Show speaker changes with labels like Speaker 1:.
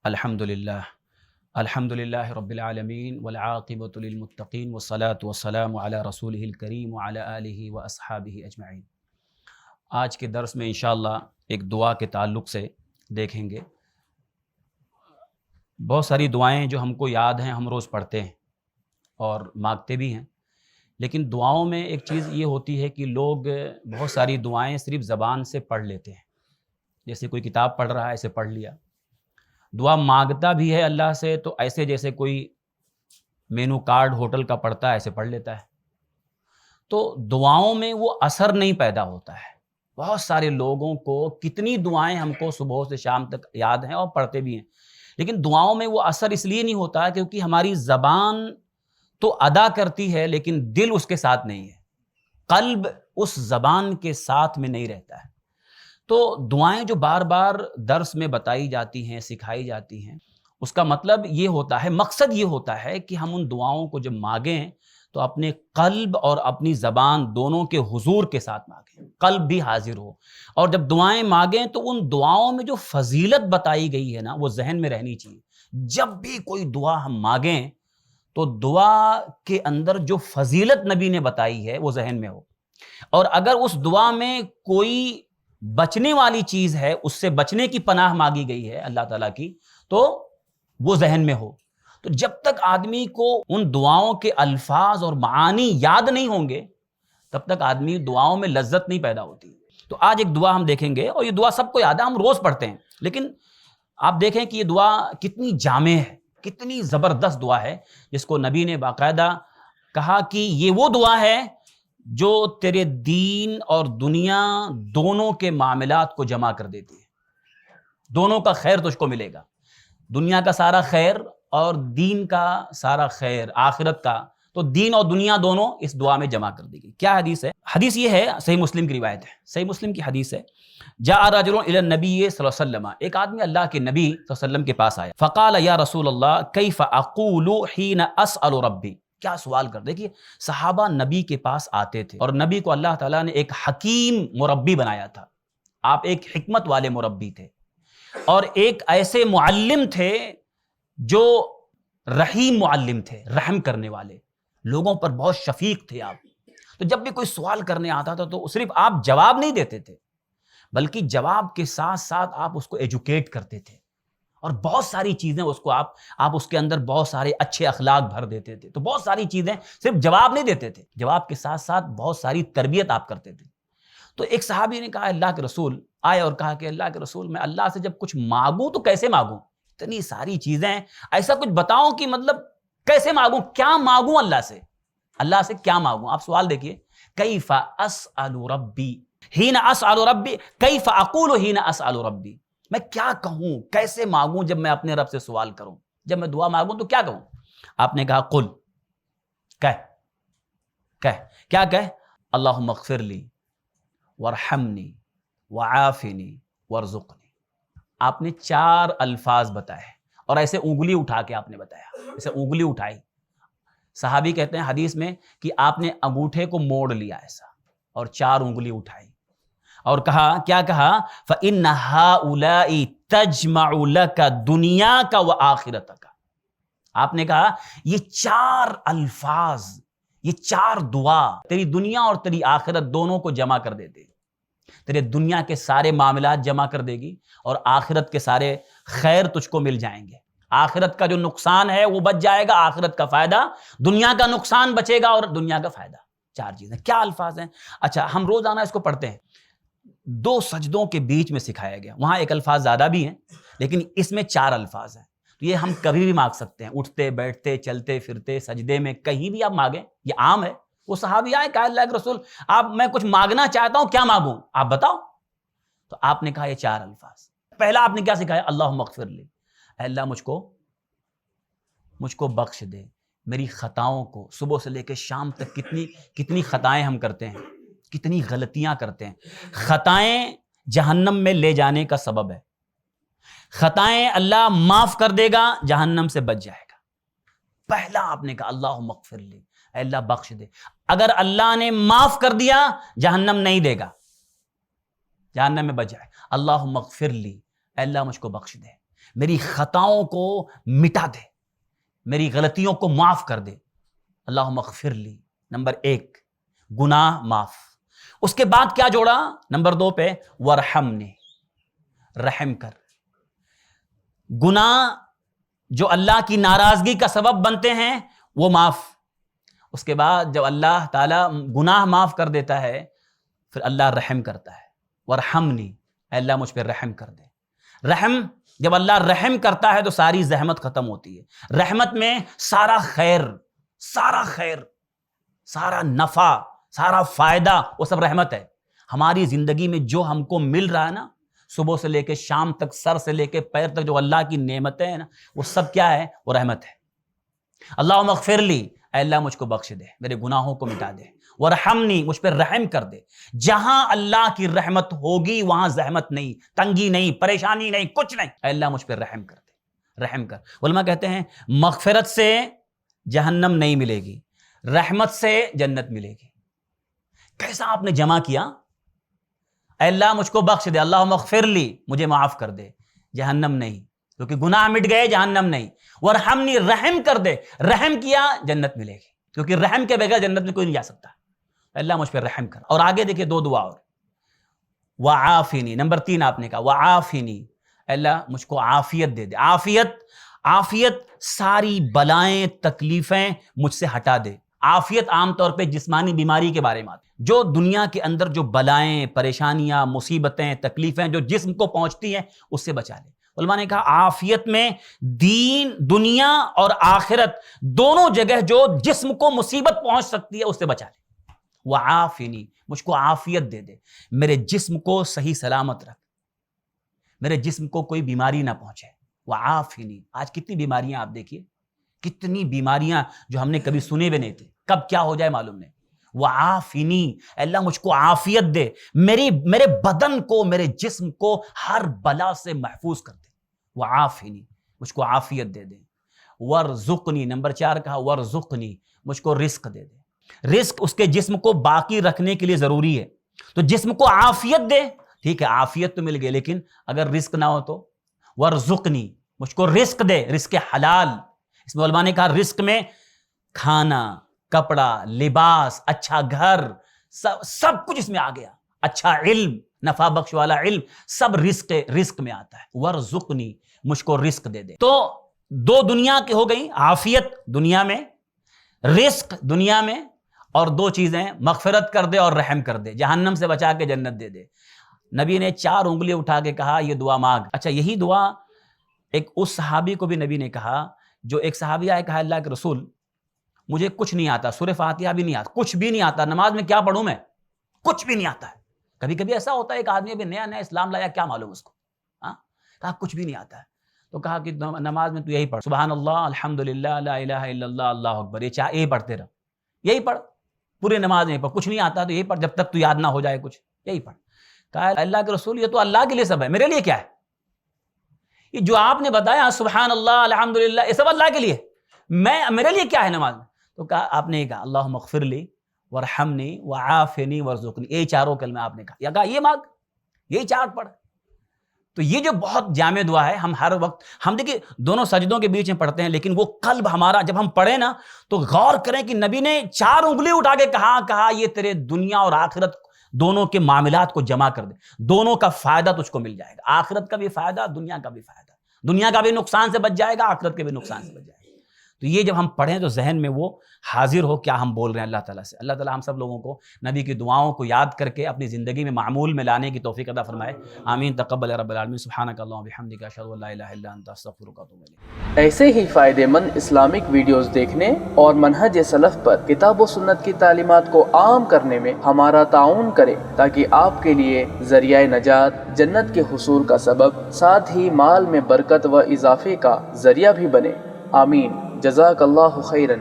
Speaker 1: الحمد للہ رب العالمین والعاقبۃ للمتقین والصلاة والسلام علی رسولہ الکریم وعلی آلہ واصحابہ اجمعین۔ آج کے درس میں انشاءاللہ ایک دعا کے تعلق سے دیکھیں گے۔ بہت ساری دعائیں جو ہم کو یاد ہیں، ہم روز پڑھتے ہیں اور مانگتے بھی ہیں، لیکن دعاؤں میں ایک چیز یہ ہوتی ہے کہ لوگ بہت ساری دعائیں صرف زبان سے پڑھ لیتے ہیں، جیسے کوئی کتاب پڑھ رہا ہے ایسے پڑھ لیا۔ دعا مانگتا بھی ہے اللہ سے تو ایسے جیسے کوئی مینو کارڈ ہوٹل کا پڑھتا ہے ایسے پڑھ لیتا ہے، تو دعاؤں میں وہ اثر نہیں پیدا ہوتا ہے۔ بہت سارے لوگوں کو کتنی دعائیں ہم کو صبح سے شام تک یاد ہیں اور پڑھتے بھی ہیں، لیکن دعاؤں میں وہ اثر اس لیے نہیں ہوتا ہے کیونکہ ہماری زبان تو ادا کرتی ہے لیکن دل اس کے ساتھ نہیں ہے، قلب اس زبان کے ساتھ میں نہیں رہتا ہے۔ تو دعائیں جو بار بار درس میں بتائی جاتی ہیں، سکھائی جاتی ہیں، اس کا مطلب یہ ہوتا ہے، مقصد یہ ہوتا ہے کہ ہم ان دعاؤں کو جب مانگیں تو اپنے قلب اور اپنی زبان دونوں کے حضور کے ساتھ مانگیں، قلب بھی حاضر ہو، اور جب دعائیں مانگیں تو ان دعاؤں میں جو فضیلت بتائی گئی ہے نا وہ ذہن میں رہنی چاہیے۔ جب بھی کوئی دعا ہم مانگیں تو دعا کے اندر جو فضیلت نبی نے بتائی ہے وہ ذہن میں ہو، اور اگر اس دعا میں کوئی بچنے والی چیز ہے، اس سے بچنے کی پناہ مانگی گئی ہے اللہ تعالیٰ کی، تو وہ ذہن میں ہو۔ تو جب تک آدمی کو ان دعاؤں کے الفاظ اور معانی یاد نہیں ہوں گے تب تک آدمی دعاؤں میں لذت نہیں پیدا ہوتی۔ تو آج ایک دعا ہم دیکھیں گے، اور یہ دعا سب کو یاد ہے، ہم روز پڑھتے ہیں، لیکن آپ دیکھیں کہ یہ دعا کتنی جامع ہے، کتنی زبردست دعا ہے، جس کو نبی نے باقاعدہ کہا کہ یہ وہ دعا ہے جو تیرے دین اور دنیا دونوں کے معاملات کو جمع کر دیتی ہے۔ دونوں کا خیر تجھ کو ملے گا، دنیا کا سارا خیر اور دین کا سارا خیر، آخرت کا، تو دین اور دنیا دونوں اس دعا میں جمع کر دی گئی۔ کیا حدیث ہے؟ حدیث یہ ہے، صحیح مسلم کی روایت ہے، صحیح مسلم کی حدیث ہے، جاء رجل الی النبی صلی اللہ علیہ وسلم، ایک آدمی اللہ کے نبی صلی اللہ علیہ وسلم کے پاس آیا، فقال یا رسول اللہ کیف اقول حین اسأل ربی، کیا سوال کر، دیکھیے صحابہ نبی کے پاس آتے تھے اور نبی کو اللہ تعالیٰ نے ایک حکیم مربی بنایا تھا، آپ ایک حکمت والے مربی تھے، اور ایک ایسے معلم تھے جو رحیم معلم تھے، رحم کرنے والے، لوگوں پر بہت شفیق تھے آپ۔ تو جب بھی کوئی سوال کرنے آتا تھا تو صرف آپ جواب نہیں دیتے تھے، بلکہ جواب کے ساتھ ساتھ آپ اس کو ایجوکیٹ کرتے تھے، اور بہت ساری چیزیں اس کو آپ اس کے اندر بہت سارے اچھے اخلاق بھر دیتے تھے۔ تو بہت ساری چیزیں، صرف جواب نہیں دیتے تھے، جواب کے ساتھ ساتھ بہت ساری تربیت آپ کرتے تھے۔ تو ایک صحابی نے کہا اللہ کے رسول، آئے اور کہا کہ اللہ کے رسول میں اللہ سے جب کچھ مانگوں تو کیسے مانگوں؟ اتنی ساری چیزیں، ایسا کچھ بتاؤ کہ مطلب کیسے مانگوں، کیا مانگوں اللہ سے، اللہ سے کیا مانگوں؟ آپ سوال دیکھیے، کیف اسأل ربی حین اسأل ربی، کیف اقول حین اسأل ربی، میں کیا کہوں، کیسے مانگوں جب میں اپنے رب سے سوال کروں، جب میں دعا مانگوں تو کیا کہوں؟ آپ نے کہا قل، کیا اللہم اغفر لی وارحمنی وعافنی وارزقنی۔ آپ نے 4 الفاظ بتائے، اور ایسے انگلی اٹھا کے آپ نے بتایا، ایسے انگلی اٹھائی۔ صحابی کہتے ہیں حدیث میں کہ آپ نے انگوٹھے کو موڑ لیا ایسا، اور 4 انگلی اٹھائی، اور کہا، کیا کہا؟ فَإِنَّ هَؤُلَاءِ تَجْمَعُ لَكَ دُنْيَاكَ وَآخِرَتَكَ۔ آپ نے کہا یہ 4 الفاظ، یہ 4 دعا تیری دنیا اور تیری آخرت دونوں کو جمع کر دیتے، تیرے دنیا کے سارے معاملات جمع کر دے گی، اور آخرت کے سارے خیر تجھ کو مل جائیں گے۔ آخرت کا جو نقصان ہے وہ بچ جائے گا، آخرت کا فائدہ، دنیا کا نقصان بچے گا اور دنیا کا فائدہ۔ 4 چیزیں، کیا الفاظ ہیں؟ اچھا، ہم روزانہ اس کو پڑھتے ہیں، 2 سجدوں کے بیچ میں سکھایا گیا، وہاں ایک الفاظ زیادہ بھی ہیں لیکن اس میں 4 الفاظ ہیں، تو یہ ہم کبھی بھی مانگ سکتے ہیں، اٹھتے بیٹھتے چلتے پھرتے سجدے میں، کہیں بھی آپ مانگیں، یہ عام ہے۔ وہ صحابی آئے، کہا اللہ کے رسول میں کچھ مانگنا چاہتا ہوں، کیا مانگوں آپ بتاؤ؟ تو آپ نے کہا یہ 4 الفاظ۔ پہلا آپ نے کیا سکھایا؟ اللہم اغفر لی، اے اللہ مجھ کو بخش دے میری خطاؤں کو۔ صبح سے لے کے شام تک کتنی خطائیں ہم کرتے ہیں، کتنی غلطیاں کرتے ہیں۔ خطائیں جہنم میں لے جانے کا سبب ہے، خطائیں اللہ معاف کر دے گا، جہنم سے بچ جائے گا۔ پہلا آپ نے کہا اللہم اغفر لی، اے اللہ بخش دے۔ اگر اللہ نے معاف کر دیا جہنم نہیں دے گا، جہنم میں بچ جائے۔ اللہم اغفر لی، اے اللہ مجھ کو بخش دے۔ میری خطاؤں کو مٹا دے، میری غلطیوں کو معاف کر دے۔ اللہم اغفر لی، نمبر 1 گناہ معاف۔ اس کے بعد کیا جوڑا؟ نمبر 2 پہ ورحمنی، رحم کر۔ گناہ جو اللہ کی ناراضگی کا سبب بنتے ہیں وہ معاف۔ اس کے بعد جب اللہ تعالیٰ گناہ معاف کر دیتا ہے پھر اللہ رحم کرتا ہے، ورحمنی، اے اللہ مجھ پہ رحم کر دے۔ رحم، جب اللہ رحم کرتا ہے تو ساری زحمت ختم ہوتی ہے۔ رحمت میں سارا خیر، سارا نفع، سارا فائدہ وہ سب رحمت ہے۔ ہماری زندگی میں جو ہم کو مل رہا ہے نا، صبح سے لے کے شام تک، سر سے لے کے پیر تک جو اللہ کی نعمتیں ہیں نا، وہ سب کیا ہے؟ وہ رحمت ہے۔ اللہم اغفر لی، اے اللہ مجھ کو بخش دے، میرے گناہوں کو مٹا دے۔ ورحمنی، مجھ پہ رحم کر دے۔ جہاں اللہ کی رحمت ہوگی وہاں زحمت نہیں، تنگی نہیں، پریشانی نہیں، کچھ نہیں۔ اے اللہ مجھ پہ رحم کر دے، رحم کر۔ علماء کہتے ہیں مغفرت سے جہنم نہیں ملے گی، رحمت سے جنت ملے گی۔ کیسا آپ نے جمع کیا؟ اے اللہ مجھ کو بخش دے، اللہم اغفر لی، مجھے معاف کر دے، جہنم نہیں، کیونکہ گناہ مٹ گئے، جہنم نہیں۔ ورحمنی، رحم کر دے، رحم کیا جنت ملے گی، کیونکہ رحم کے بغیر جنت میں کوئی نہیں جا سکتا۔ اللہ مجھ پہ رحم کر۔ اور آگے دیکھیں 2 دعا اور، وعافنی، نمبر 3 آپ نے کہا وعافنی، اللہ مجھ کو عافیت دے دے۔ عافیت ساری بلائیں تکلیفیں مجھ سے ہٹا دے۔ عافیت عام طور پہ جسمانی بیماری کے بارے میں آتی ہے، جو دنیا کے اندر جو بلائیں، پریشانیاں، مصیبتیں، تکلیفیں جو جسم کو پہنچتی ہیں اس سے بچا لے۔ علماء نے کہا عافیت میں دین، دنیا اور آخرت دونوں جگہ جو جسم کو مصیبت پہنچ سکتی ہے اس سے بچا لے۔ وعافنی، مجھ کو عافیت دے دے، میرے جسم کو صحیح سلامت رکھ، میرے جسم کو کوئی بیماری نہ پہنچے۔ وعافنی، آج کتنی بیماریاں آپ دیکھیے، کتنی بیماریاں جو ہم نے کبھی سنے بھی نہیں تھے، کب کیا ہو جائے معلوم نہیں۔ وعافنی، اللہ مجھ کو عافیت دے، میرے بدن کو، میرے جسم کو ہر بلا سے محفوظ کر دے۔ وعافنی، مجھ کو عافیت دے دے۔ ورزقنی، نمبر 4 کہا ورزقنی، مجھ کو رزق دے دے۔ رزق اس کے جسم کو باقی رکھنے کے لیے ضروری ہے، تو جسم کو عافیت دے، ٹھیک ہے عافیت تو مل گئی، لیکن اگر رزق نہ ہو تو ورزقنی، مجھ کو رزق دے، رزق حلال۔ اس میں علماء نے کہا رزق میں کھانا، کپڑا، لباس، اچھا گھر، سب کچھ اس میں آ گیا، اچھا علم، نفع بخش والا علم، سب رزق میں آتا ہے۔ ورزقنی، مجھ کو رزق دے دے۔ تو 2 دنیا کی ہو گئی، عافیت دنیا میں، رزق دنیا میں، اور 2 چیزیں مغفرت کر دے اور رحم کر دے، جہنم سے بچا کے جنت دے دے۔ نبی نے 4 انگلی اٹھا کے کہا یہ دعا مانگ۔ اچھا یہی دعا ایک اس صحابی کو بھی نبی نے کہا، جو ایک صحابی آئے، کہا اللہ کے رسول مجھے کچھ نہیں آتا، سورہ فاتحہ بھی نہیں آتا، کچھ بھی نہیں آتا، نماز میں کیا پڑھوں میں، کچھ بھی نہیں آتا ہے۔ کبھی کبھی ایسا ہوتا ہے ایک آدمی ابھی نیا اسلام لایا، کیا معلوم اس کو، کہا کچھ بھی نہیں آتا ہے، تو کہا کہ نماز میں تو یہی پڑھ، سبحان اللہ، الحمدللہ، لا الہ الا اللہ، اللہ اکبر، یہی پڑھتے رہ، یہی پڑھ، پوری نماز نہیں پڑھ، کچھ نہیں آتا تو یہی پڑھ، جب تک تو یاد نہ ہو جائے کچھ، یہی پڑھ۔ کہا اللہ کے رسول یہ تو اللہ کے لیے سب ہے، میرے لیے کیا ہے؟ یہ جو آپ نے بتایا سبحان اللہ، الحمدللہ، یہ سب اللہ کے لیے، میرے لیے کیا ہے نماز میں؟ تو کہا آپ نے کہا اللہم اغفر لی ورحمنی وعافنی ورزقنی، یہ 4 کلمہ آپ نے کہا، یا کہا یہ مانگ، یہی 4 پڑھ۔ تو یہ جو بہت جامع دعا ہے، ہم ہر وقت، ہم دیکھیں دونوں سجدوں کے بیچ میں پڑھتے ہیں، لیکن وہ قلب ہمارا جب ہم پڑھیں نا تو غور کریں کہ نبی نے 4 انگلی اٹھا کے کہا یہ تیرے دنیا اور آخرت دونوں کے معاملات کو جمع کر دے، دونوں کا فائدہ تجھ کو مل جائے گا، آخرت کا بھی فائدہ، دنیا کا بھی فائدہ، دنیا کا بھی نقصان سے بچ جائے گا، آخرت کے بھی نقصان سے بچ جائے گا۔ تو یہ جب ہم پڑھیں تو ذہن میں وہ حاضر ہو کیا ہم بول رہے ہیں اللہ تعالیٰ سے۔ اللہ تعالیٰ ہم سب لوگوں کو نبی کی دعاؤں کو یاد کر کے اپنی زندگی میں معمول میں لانے کی توفیق عطا فرمائے، آمین، تقبل رب العالمین، سبحانک اللہم وبحمدک، اشہد ان لا الہ الا انت، استغفرک واتوب الیک۔
Speaker 2: ایسے ہی فائدہ مند اسلامک ویڈیوز دیکھنے اور منہج سلف پر کتاب و سنت کی تعلیمات کو عام کرنے میں ہمارا تعاون کریں، تاکہ آپ کے لیے ذریعہ نجات، جنت کے حصول کا سبب، ساتھ ہی مال میں برکت و اضافے کا ذریعہ بھی بنے، آمین، جزاک اللہ خیرن۔